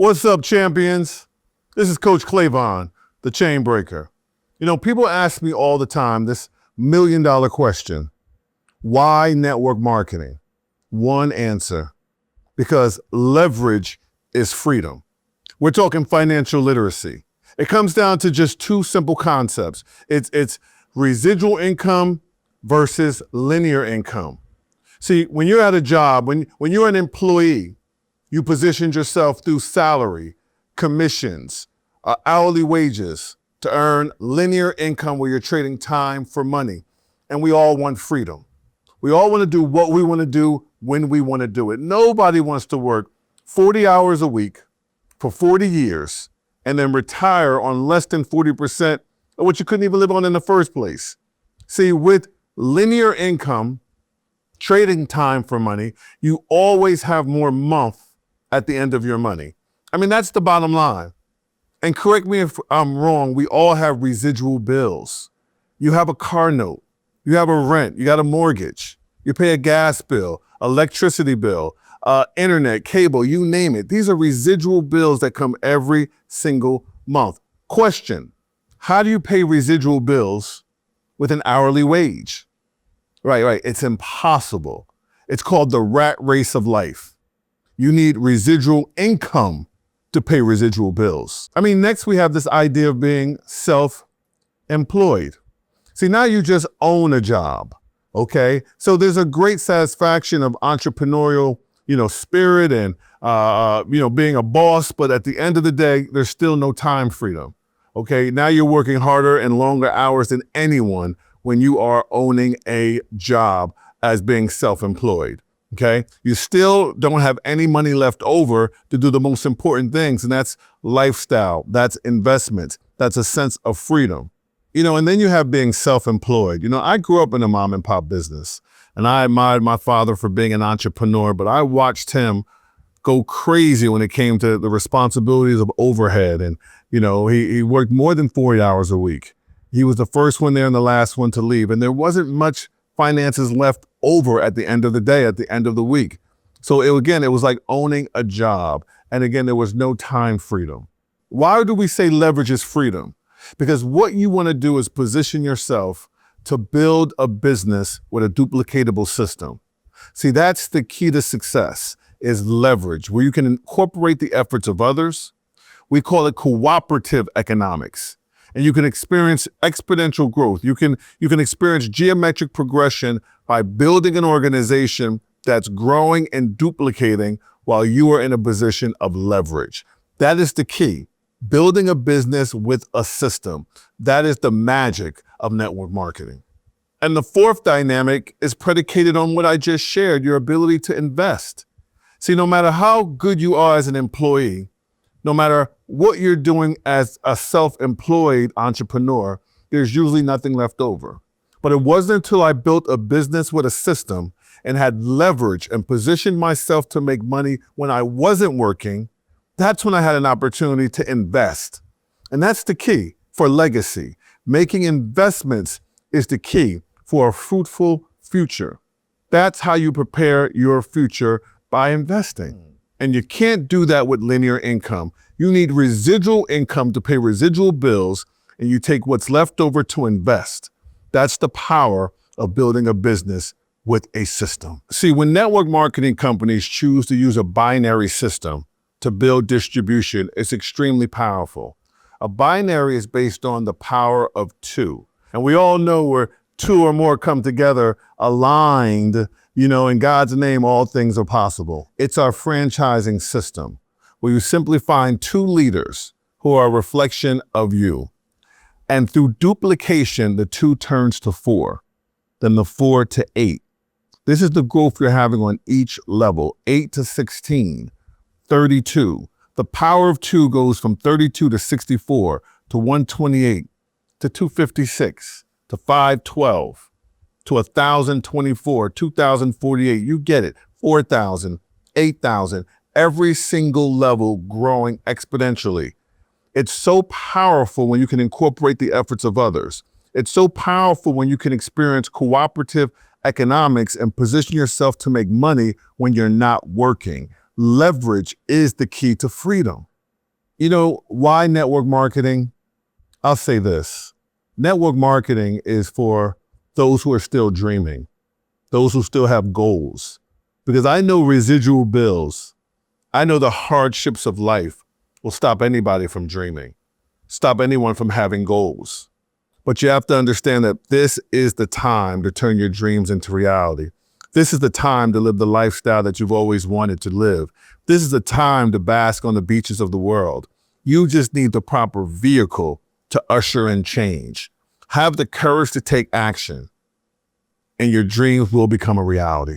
What's up, champions? This is Coach Clavon, the Chain Breaker. You know, people ask me all the time this million-dollar question: why network marketing? One answer: because leverage is freedom. We're talking financial literacy. It comes down to just two simple concepts. It's residual income versus linear income. See, when you're at a job, when you're an employee, you positioned yourself through salary, commissions, hourly wages to earn linear income where you're trading time for money. And we all want freedom. We all want to do what we want to do when we want to do it. Nobody wants to work 40 hours a week for 40 years and then retire on less than 40% of what you couldn't even live on in the first place. See, with linear income, trading time for money, you always have more month at the end of your money. I mean, that's the bottom line. And correct me if I'm wrong, we all have residual bills. You have a car note, you have a rent, you got a mortgage, you pay a gas bill, electricity bill, internet, cable, you name it. These are residual bills that come every single month. Question: how do you pay residual bills with an hourly wage? Right. It's impossible. It's called the rat race of life. You need residual income to pay residual bills. I mean, next we have this idea of being self-employed. See, now you just own a job, okay? So there's a great satisfaction of entrepreneurial, spirit and, being a boss, but at the end of the day, there's still no time freedom, okay? Now you're working harder and longer hours than anyone when you are owning a job as being self-employed, okay? You still don't have any money left over to do the most important things, and that's lifestyle, that's investments, that's a sense of freedom. And then you have being self-employed. I grew up in a mom and pop business, and I admired my father for being an entrepreneur, but I watched him go crazy when it came to the responsibilities of overhead. And, he worked more than 40 hours a week. He was the first one there and the last one to leave. And there wasn't much finances left over at the end of the day, at the end of the week. So it was like owning a job. And again, there was no time freedom. Why do we say leverage is freedom? Because what you want to do is position yourself to build a business with a duplicatable system. See, that's the key to success, is leverage, where you can incorporate the efforts of others. We call it cooperative economics. And you can experience exponential growth. You can experience geometric progression by building an organization that's growing and duplicating while you are in a position of leverage. That is the key. Building a business with a system. That is the magic of network marketing. And the fourth dynamic is predicated on what I just shared, your ability to invest. See, no matter how good you are as an employee, no matter what you're doing as a self-employed entrepreneur, there's usually nothing left over. But it wasn't until I built a business with a system and had leverage and positioned myself to make money when I wasn't working, that's when I had an opportunity to invest. And that's the key for legacy. Making investments is the key for a fruitful future. That's how you prepare your future, by investing. And you can't do that with linear income. You need residual income to pay residual bills, and you take what's left over to invest. That's the power of building a business with a system. See, when network marketing companies choose to use a binary system to build distribution, it's extremely powerful. A binary is based on the power of two. And we all know where two or more come together, aligned, in God's name, all things are possible. It's our franchising system, where you simply find two leaders who are a reflection of you. And through duplication, the two turns to four, then the 4 to 8. This is the growth you're having on each level, 8 to 16, 32. The power of two goes from 32 to 64 to 128 to 256 to 512. To 1,024, 2,048, you get it, 4,000, 8,000, every single level growing exponentially. It's so powerful when you can incorporate the efforts of others. It's so powerful when you can experience cooperative economics and position yourself to make money when you're not working. Leverage is the key to freedom. You know, why network marketing? I'll say this. Network marketing is for those who are still dreaming, those who still have goals. Because I know residual bills, I know the hardships of life will stop anybody from dreaming, stop anyone from having goals. But you have to understand that this is the time to turn your dreams into reality. This is the time to live the lifestyle that you've always wanted to live. This is the time to bask on the beaches of the world. You just need the proper vehicle to usher in change. Have the courage to take action, and your dreams will become a reality.